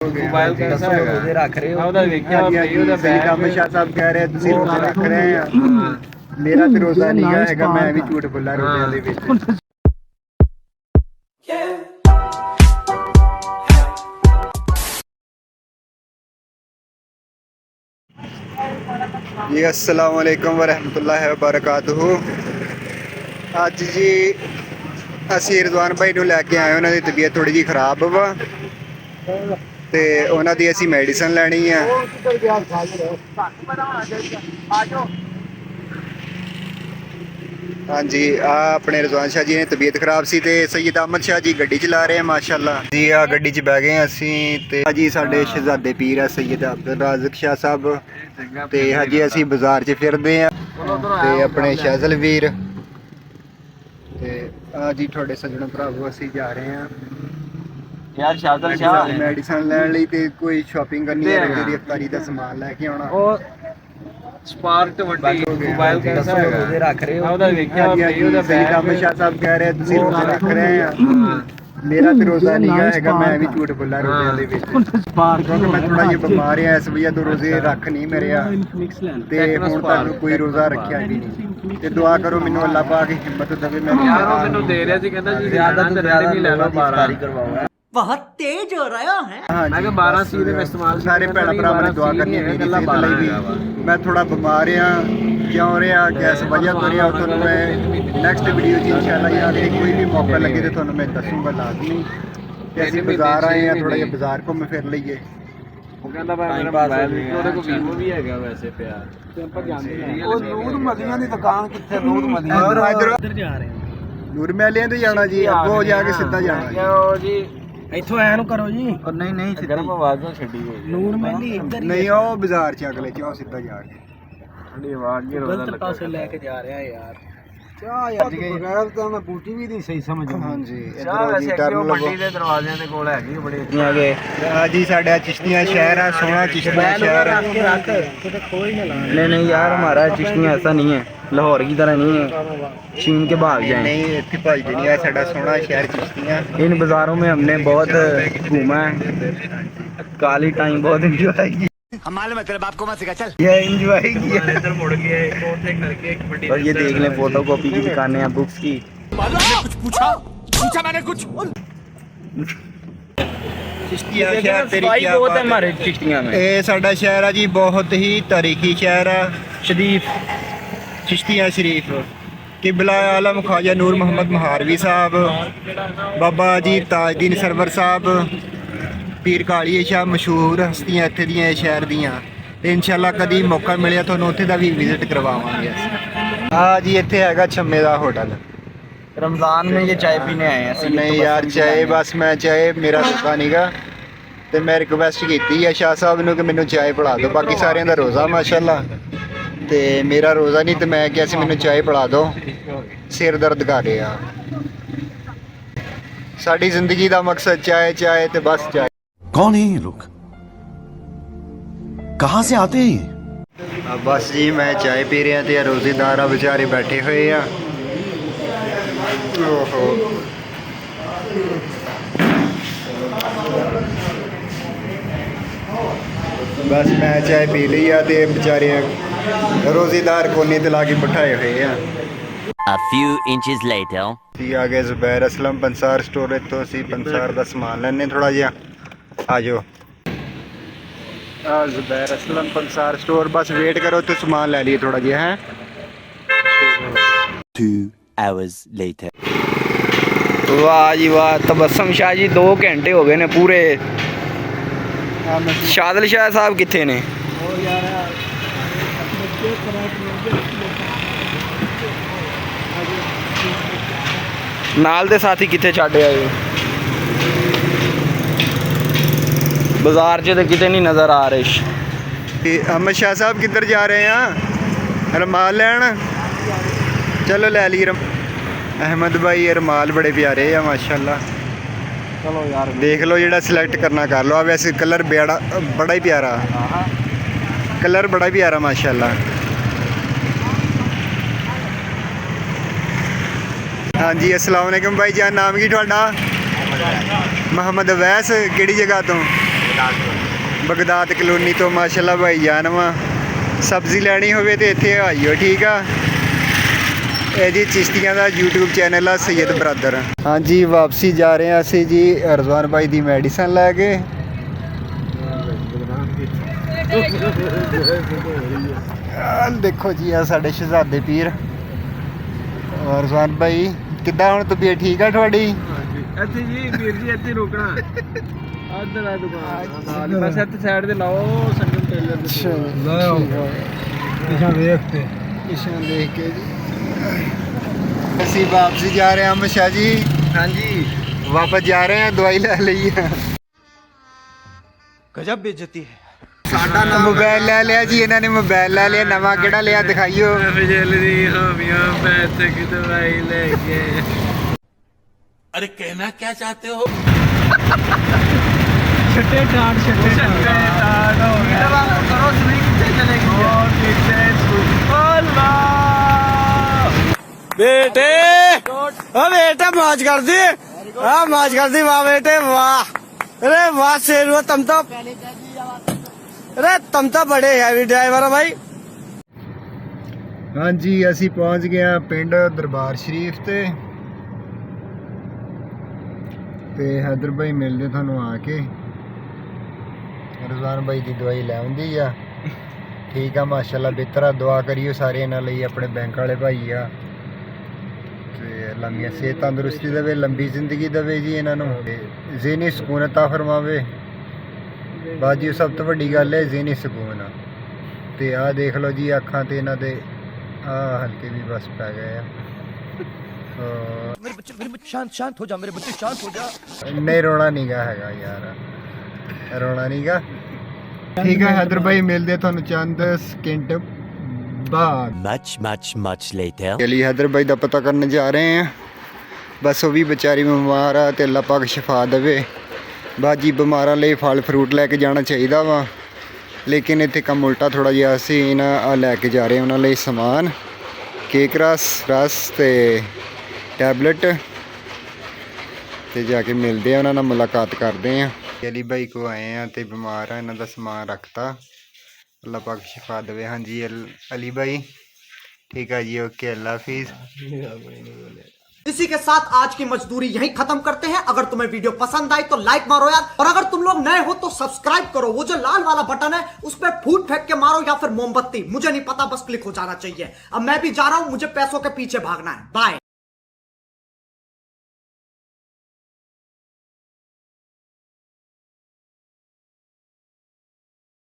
Mobile कैसा है रख रहे हो ਉਹਦਾ ਵੇਖਿਆ ਭਾਈ ਉਹਦਾ ਸੈਯਦ ਅਹਿਮਦ ਸ਼ਾਹ ਸਾਹਿਬ ਕਹਿ ਰਹੇ ਤੁਸੀਂ ਰੋਜ਼ੇ ਰੱਖ ਰਹੇ ਆ ਮੇਰਾ ਤੇ ਰੋਜ਼ਾ ਨਹੀਂ ਹੈਗਾ ਮੈਂ ਵੀ ਝੂਠ ਬੋਲਾਂ ਰੋਜ਼ਿਆਂ ਦੇ ਵਿੱਚ जी अस्सलाम वालेकुम वरहमतुल्लाहि वबरकातुहू। ਅੱਜ ਜੀ ਅਸੀਂ ਰਿਜ਼ਵਾਨ ਭਾਈ ਨੂੰ ਲੈ ਕੇ ਆਏ ਉਹਨਾਂ ਦੀ ਤਬੀਅਤ ਥੋੜੀ ਜੀ ਖਰਾਬ ਵਾ ਤੇ ਉਹਨਾਂ ਦੀ ਅਸੀਂ ਮੈਡੀਸਨ ਲੈਣੀ ਆ। हाँ जी अपने रिजवान शाह जी ने तबीयत खराब सी ते सैयद अहमद शाह जी गड्डी चला रहे हैं माशाअल्लाह जी। आ गड्डी च बह गए असी ते जी साडे शहजादे पीर है सैयद अब्दुल राज़िक शाह साहब ते जी असी बाजार च फिरदे हैं ते अपने शहजल वीर ते जी थोड़े सज्जनों भरावो असी जा रहे हैं यार शादल शाह मेडिसिन लैन लई ते कोई शॉपिंग करनी है रोजे दी इफ्तारी दा सामान लेके आउणा ਸਪਾਰਕ ਵੱਡੀ ਮੋਬਾਈਲ कैसा है रख रहे हो ਉਹਦਾ ਵੇਖਿਆ ਭਾਈ ਉਹਦਾ ਸੈਯਦ ਅਹਿਮਦ ਸ਼ਾਹ ਸਾਹਿਬ ਕਹਿ ਰਹੇ ਤੁਸੀਂ ਰੋਜ਼ੇ ਰੱਖ ਰਹੇ ਆ ਮੇਰਾ ਤੇ ਰੋਜ਼ਾ ਨਹੀਂ ਹੈਗਾ ਮੈਂ ਵੀ ਝੂਠ ਬੋਲਾਂ ਰੋਜ਼ਿਆਂ ਦੇ ਵਿੱਚ ਕਿਉਂਕਿ ਮੈਂ ਥੋੜਾ ਜਿਹਾ ਬਿਮਾਰ ਆ ਇਸ ਵਜ੍ਹਾ ਤੋਂ ਰੋਜ਼ੇ ਰੱਖ ਨਹੀਂ ਮਰਿਆ ਤੇ ਹੁਣ ਤੱਕ ਕੋਈ ਰੋਜ਼ਾ ਰੱਖਿਆ ਵੀ ਨਹੀਂ ਤੇ ਦੁਆ ਕਰੋ ਮੈਨੂੰ ਅੱਲਾਹ ਪਾਕ ਹਿੰਮਤ ਦੇਵੇ। ਮੈਂ ਯਾਰ ਉਹ ਮੈਨੂੰ ਦੇ ਰਿਹਾ ਸੀ ਕਹਿੰਦਾ ਜੀ ਜ਼ਿਆਦਾ ਤੋਂ ਜ਼ਿਆਦਾ ਵੀ ਲੈ ਲਓ 12 ਕਰਵਾਓ बहुत तेज हो रहा है। मैं कि 12 सी ਦੇ ਇਸਤੇਮਾਲ ਸਾਰੇ ਭੈਣ ਭਰਾਵਾਂ ਨੇ ਦੁਆ ਕਰਨੀ ਹੈ ਮੇਰੀ ਸਿਹਤ ਲਈ ਵੀ। ਮੈਂ ਥੋੜਾ ਬਿਮਾਰ ਆ ਕਿਉਂ ਰਿਹਾ ਕਿਸ ਵਜ੍ਹਾ ਤੋਂ ਰਿਹਾ ਤੁਹਾਨੂੰ ਮੈਂ ਨੈਕਸਟ ਵੀਡੀਓ 'ਚ ਇਨਸ਼ਾਅੱਲਾ ਯਾਰ ਕੋਈ ਵੀ ਮੌਕਾ ਲੱਗੇ ਤੇ ਤੁਹਾਨੂੰ ਮੈਂ ਦੱਸੂਗਾ ਲਾਜ਼ਮੀ। ਤੇ ਅਸੀਂ ਬਾਜ਼ਾਰ ਆਏ ਆ ਥੋੜਾ ਜਿਹਾ ਬਾਜ਼ਾਰ ਘੁੰਮ ਫਿਰ ਲਈਏ। ਉਹ ਕਹਿੰਦਾ ਭਾਈ ਮੇਰਾ ਮੋਬਾਈਲ ਵੀ ਉਹਦੇ ਕੋਲ ਵੀਵੋ ਵੀ ਹੈਗਾ ਵੈਸੇ ਪਿਆ ਤੇ ਆਪਾਂ ਜਾਂਦੇ ਉਹ ਨੂਰ ਮਦੀਆਂ ਦੀ ਦੁਕਾਨ ਕਿੱਥੇ ਨੂਰ ਮਦੀਆਂ ਇੱਧਰ ਜਾ ਰਹੇ ਨੂਰ ਮਹਿਲਿਆਂ ਤੇ ਜਾਣਾ ਜੀ ਅੱਗੋਂ ਜਾ ਕੇ ਸਿੱਧਾ ਜਾਣਾ ਜੀ। ਉਹ ਜੀ ਇੱਥੋਂ ਐ ਨੂੰ ਕਰੋ ਜੀ। ਨਹੀਂ ਨਹੀਂ ਗਰਮ ਆਵਾਜ਼ ਨਾਲ ਛੱਡੀ ਹੋਈ ਨੂਰ ਮਹਿਲੀ ਇੱਧਰ ਨਹੀਂ ਉਹ ਬਾਜ਼ਾਰ ਚ ਅਗਲੇ ਚ ਉਹ ਸਿੱਧਾ ਜਾ ਕੇ ਠੰਡੀ ਆਵਾਜ਼ ਨਹੀਂ ਰੋਦਾ ਗਲਤ ਪਾਸੇ ਲੈ ਕੇ ਜਾ ਰਿਹਾ ਯਾਰ। ਚਾਹ ਯਾਰ ਬਗੈਰ ਤਾਂ ਮੈਂ ਬੂਟੀ ਵੀ ਨਹੀਂ ਸਹੀ ਸਮਝ ਹਾਂਜੀ ਚਾਹ ਵੈਸੇ ਕਿਉਂ ਮੰਡੀ ਦੇ ਦਰਵਾਜ਼ਿਆਂ ਦੇ ਕੋਲ ਹੈਗੀ ਬੜੀ ਅੱਗੇ ਜੀ ਸਾਡਾ ਚਿਸ਼ਤੀਆਂ ਸ਼ਹਿਰ ਹੈ ਸੋਹਣਾ ਚਿਸ਼ਤੀਆਂ शहर है। नहीं यार हमारा चिश्तियाँ ऐसा नहीं है, लाहौर की तरह नहीं है चीन के भाग जाए। नहीं इतनी भाजदे नहीं है साडा सोहना शहर चिश्तियाँ। इन बाज़ारों में हमने बहुत घूमा है, काली टाइम बहुत एंजॉय की। हमारे मतलब आपको मत सिखा चल ये एंजॉय किया। इधर मुड़ गए करके एक बड़ी और ये देख लें फोटो कॉपी की दुकानें हैं, बुक्स की। कुछ पूछा मैंने कुछ चिश्तियाँ शहर तेरी क्या बहुत बात है हमारे चिश्तियाँ में। ਇਹ ਸਾਡਾ ਸ਼ਹਿਰ ਆ ਜੀ ਬਹੁਤ ਹੀ ਤਾਰੀਖੀ ਸ਼ਹਿਰ ਆ ਸ਼ਰੀਫ ਚਿਸ਼ਤੀਆਂ ਸ਼ਰੀਫ ਕਿਬਲਾ ਆਲਮ ख्वाजा ਨੂਰ ਮੁਹੰਮਦ ਮਹਾਰਵੀ ਸਾਹਿਬ ਬਾਬਾ ਜੀ ਤਾਜਦੀਨ ਸਰਵਰ ਸਾਹਿਬ ਪੀਰ ਕਾਲੀ ਸ਼ਾਹ ਮਸ਼ਹੂਰ ਹਸਤੀਆਂ ਇੱਥੇ ਦੀਆਂ ਇਹ ਸ਼ਹਿਰ ਦੀਆਂ ਤੇ ਇਨਸ਼ਾਅੱਲਾ ਕਦੀ ਮੌਕਾ ਮਿਲਿਆ ਤੁਹਾਨੂੰ ਉੱਥੇ ਦਾ ਵੀ ਵਿਜ਼ਿਟ ਕਰਵਾਵਾਂਗੇ ਅਸੀਂ। ਆ ਜੀ ਇੱਥੇ ਹੈਗਾ ਛੰਮੇ ਦਾ ਹੋਟਲ। रमज़ान में ये चाय पीने आए हैं। नहीं यार चाय बस मैं चाय मेरा रोज़ा नहीं गा ਤੇ ਮੈਂ ਰਿਕਵੈਸਟ ਕੀਤੀ ਹੈ ਸ਼ਾਹ ਸਾਹਿਬ ਨੂੰ ਕਿ ਮੈਨੂੰ ਚਾय ਪਿਲਾ ਦਿਓ। ਬਾਕੀ ਸਾਰਿਆਂ ਦਾ ਰੋਜ਼ਾ ਮਾਸ਼ਾਅੱਲਾ ਤੇ ਮੇਰਾ ਰੋਜ਼ਾ ਨਹੀਂ ਤੇ ਮੈਂ ਕਿਹਾ ਸੀ ਮੈਨੂੰ ਚਾय ਪਿਲਾ ਦਿਓ ਸਿਰ ਦਰਦ ਕਰ ਰਿਹਾ। ਸਾਡੀ ਜ਼ਿੰਦਗੀ ਦਾ ਮਕਸਦ ਚਾय ਤੇ ਬਸ ਚਾय। कौन है ये लोग, कहाँ से आते हैं ये? ਬਸ ਜੀ ਮੈਂ ਚਾय ਪੀ ਰਿਹਾ ਤੇ ਰੋਜ਼ੇਦਾਰ ਆ ਵਿਚਾਰੇ ਬੈਠੇ ਹੋਏ ਆ। ਓਹੋ बस मैं चाय पी ली आ ते बेचारे रोजेदार कोने ते ला के बिठाए हुए हैं। A few inches later. जी आगे जुबैर असलम पंसार स्टोर तो असी पंसार का समान लैने थोड़ा जिहा आ जाओ। जुबैर असलम पंसार स्टोर बस वेट करो तो समान ले लिए थोड़ा जिहा है। 2 hours later. वाह जी वाह, तबस्सुम शाह जी 2 घंटे हो गए ने पूरे। शादल शाह साहब किथे ने? नाल दे साथी किथे छड्ड आए? बाजार च तो किते नहीं नज़र आ रहे। अहमद शाह साहब किधर जा रहे हैं? रुमाल लैन चलो ले ली अहमद भाई ये रुमाल बड़े प्यारे हैं माशाल्लाह। चलो यार देख लो जेड़ा सिलेक्ट करना कर लो। वैसे कलर बड़ा ही प्यारा कलर बड़ा ही प्यारा माशाल्लाह। हाँ जी अस्सलाम वालेकुम भाई जान नाम की थोड़ा? मोहम्मद अवैस किहड़ी जगह तो? ਬਗਦਾਦ ਕਲੋਨੀ ਤੋਂ ਮਾਸ਼ਾਅੱਲਾ ਭਾਈ ਜਾਨ ਵਾ ਸਬਜ਼ੀ ਲੈਣੀ ਹੋਵੇ ਤੇ ਇੱਥੇ ਆਈਓ ਠੀਕ ਆ। ਇਹ ਜੀ ਚਿਸ਼ਤੀਆਂ ਦਾ YouTube ਚੈਨਲ ਆ ਸੈयद ਬਰਾਦਰ। ਹਾਂਜੀ ਵਾਪਸੀ ਜਾ ਰਹੇ ਹਾਂ ਅਸੀਂ ਜੀ ਰਜ਼ਵਾਨ ਭਾਈ ਦੀ ਮੈਡੀਸਨ ਲੈ ਕੇ। ਦੇਖੋ ਜੀ ਆ ਸਾਡੇ ਸ਼ਹਿਜ਼ਾਦੇ ਪੀਰ ਰਜ਼ਵਾਨ ਭਾਈ ਕਿੱਦਾਂ ਹੁਣ ਤਬੀਅਤ ਠੀਕ ਆ ਤੁਹਾਡੀ? ਇੱਥੇ ਜੀ ਵੀਰ ਜੀ ਇੱਥੇ ਰੁਕਣਾ ਆਦਰ ਆ ਦੁਕਾਨ ਨਾਲ ਬਸ ਇੱਥੇ ਸਾਈਡ ਤੇ ਲਾਓ ਸੰਗਮ ਟੇਲਰ ਦੇ ਲਾਓ ਪਿਛਾਂ ਵੇਖ ਤੇ ਪਿਛਾਂ ਦੇਖ ਕੇ ਜੀ ਅਸੀਂ ਵਾਪਸੀ ਜਾ ਰਹੇ ਹਾਂ ਮਸ਼ਾ ਜੀ। ਹਾਂਜੀ ਵਾਪਸ ਜਾ ਰਹੇ ਹਾਂ ਦਵਾਈ ਲੈ ਲਈ ਆ। ਗਜਬ ਬੇਇੱਜ਼ਤੀ ਹੈ। ਸਾਡਾ ਮੋਬਾਈਲ ਲੈ ਲਿਆ ਜੀ ਇਹਨਾਂ ਨੇ ਮੋਬਾਈਲ ਲੈ ਲਿਆ ਨਵਾਂ ਕਿਹੜਾ ਲਿਆ ਦਿਖਾਈਓ। ਫਜਲ ਦੀ ਹਾਮੀਆਂ ਪੈਸੇ ਕੀ ਦਵਾਈ ਲੈ ਕੇ अरे कहना क्या चाहते हो? ਛੱਟੇ ਟਾਟ ਹੋ ਗਿਆ ਕਰੋ ਸਵਿੰਗ ਕਿੱਥੇ ਚਲੇਗੀ ਉਹ ਕਿੱਥੇ ਅੱਲਾ बेटे ओ बेटे मौज कर दी हाँ मौज कर दी वाह बेटे वाह अरे वाह शेर हुआ तुम तो अरे तुम तो बड़े हैवी ड्राइवर हो भाई। ਹਾਂਜੀ ਅਸੀਂ ਪਹੁੰਚ ਗਏ ਹਾਂ ਪਿੰਡ ਦਰਬਾਰ ਸ਼ਰੀਫ ਤੇ ਹੈਦਰ ਭਾਈ ਮਿਲਦੇ ਤੁਹਾਨੂੰ ਆ ਕੇ। ਰਜ਼ਵਾਨ ਭਾਈ ਦੀ ਦਵਾਈ ਲੈ ਆਉਂਦੀ ਆ ਠੀਕ ਆ ਮਾਸ਼ਾਅੱਲਾ ਬਿਹਤਰ ਦੁਆ ਕਰਿਓ ਸਾਰੇ ਇਹਨਾਂ ਲਈ ਆਪਣੇ ਬੈਂਕ ਵਾਲੇ ਭਾਈ ਆ ਤੇ ਲੰਮੀਆਂ ਸਿਹਤ ਤੰਦਰੁਸਤੀ ਦੇਵੇ ਲੰਬੀ ਜ਼ਿੰਦਗੀ ਦੇਵੇ ਜੀ ਇਹਨਾਂ ਨੂੰ ਜ਼ਿਹਨੀ ਸਕੂਨ عطا ਫਰਮਾਵੇ। ਬਾਜੀ ਸਭ ਤੋਂ ਵੱਡੀ ਗੱਲ ਹੈ ਜ਼ਿਹਨੀ ਸਕੂਨ ਤੇ ਆਹ ਦੇਖ ਲਓ ਜੀ ਅੱਖਾਂ ਤੇ ਇਹਨਾਂ ਦੇ ਆਹ ਹਲਕੇ ਵੀ ਬਸ ਪੈ ਗਏ ਆ। मेरे बच्चे शांत हो जा मेरे बच्चे शांत हो जा। नहीं रोना नहीं गा हैगा यार रोना नहीं गा ठीक है। हैदर भाई मिलते ਤੁਹਾਨੂੰ ਚੰਦ ਸਕਿੰਟ ਬਾਅਦ। Much later. ਚਲੀ हैदर भाई ਦਾ ਪਤਾ ਕਰਨ ਜਾ ਰਹੇ ਆ ਬਸ ਉਹ ਵੀ ਵਿਚਾਰੀ ਬਿਮਾਰ ਆ ਤੇ ਅੱਲਾਹ ਪਾਕ ਸ਼ਿਫਾ ਦੇਵੇ। ਬਾਜੀ ਬਿਮਾਰਾਂ ਲਈ ਫਲ ਫਰੂਟ ਲੈ ਕੇ ਜਾਣਾ ਚਾਹੀਦਾ ਵਾ ਲੇਕਿਨ ਇੱਥੇ ਕੰਮ ਉਲਟਾ ਥੋੜਾ ਜਿਹਾ ਅਸੀਂ ਇਹਨਾਂ ਲੈ ਕੇ ਜਾ ਰਹੇ ਹਾਂ ਉਹਨਾਂ ਲਈ ਸਮਾਨ ਕੇਕ ਰਸ ਤੇ ਟੈਬਲੇਟ ਤੇ ਜਾ ਕੇ ਮਿਲਦੇ ਆ ਉਹਨਾਂ ਨਾਲ ਮੁਲਾਕਾਤ ਕਰਦੇ ਆ। ਅਲੀ ਭਾਈ ਕੋ ਆਏ ਆ ਤੇ ਬਿਮਾਰ ਆ ਇਹਨਾਂ ਦਾ ਸਮਾਨ ਰੱਖਤਾ ਅੱਲਾਹ ਪਾਕ ਸ਼ਿਫਾ ਦੇਵੇ। ਹਾਂਜੀ ਅਲੀ ਭਾਈ ठीक है जी ओके अल्लाह हाफिज। इसी के साथ आज की मजदूरी यहीं खत्म करते हैं। अगर तुम्हें वीडियो पसंद आई तो लाइक मारो यार और अगर तुम लोग नए हो तो सब्सक्राइब करो। वो जो लाल वाला बटन है उस पर फूट फेंक के मारो या फिर मोमबत्ती मुझे नहीं पता बस क्लिक हो जाना चाहिए। अब मैं भी जा रहा हूं मुझे पैसों के पीछे भागना है। बाय।